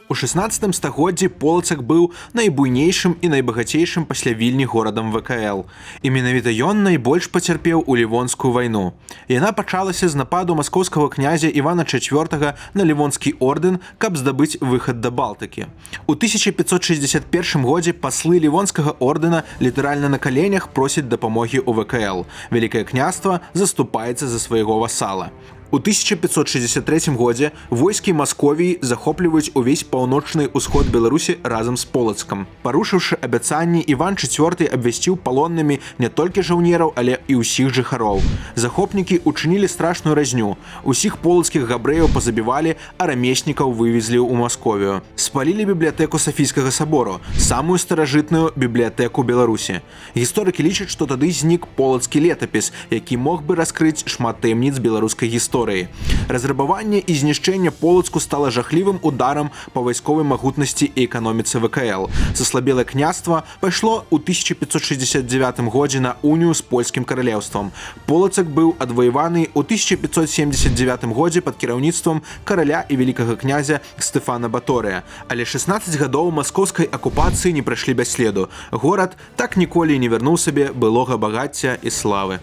У 16 стагоддзі Полацак быў найбуйнейшым і найбагацейшым пасля Вільні горадам ВКЛ. І менавіта ён найбольш пацярпеў у Лівонскую вайну. Яна пачалася з нападу маскоўскага князя Івана IV на Лівонскі ордэн, каб здабыць выхад да Балтыкі. У 1561 годзе паслы Лівонскага ордэна літаральна на каленях просяць дапамогі ў ВКЛ. Вялікае княства заступаецца за свайго васала. У 1563 годзе войскі Масковіі захопліваюць увесь паўночны ўсход Беларусі разам з Полацкам. Парушыўшы абяцанні, Іван IV абвясціў палоннымі не толькі жаўнераў, але і ўсіх жыхароў. Захопнікі учынілі страшную разню. Усіх полацкіх габрэяў пазабівалі, а рамеснікаў вывезлі ў Масковію. Спалілі бібліятэку Сафійскага сабору, самую старажытную бібліятэку Беларусі. Гісторыкі лічаць, што тады знік полацкі летапіс, які мог бы раскрыць шмат таямніц беларускай гісторыі. Разрабаванне і знішчэнне Полацку стала жахлівым ударам па вайсковай магутнасці і эканоміцы ВКЛ. Заслабелае княства пайшло ў 1569 годзе на унію з польскім каралеўствам. Полацак быў адваяваны ў 1579 годзе пад кіраўніцтвам караля і вялікага князя Стэфана Баторыя. Але 16 гадоў маскоўскай акупацыі не прайшлі без следу. Горад так ніколі не вярнуў сабе былога багацця і славы.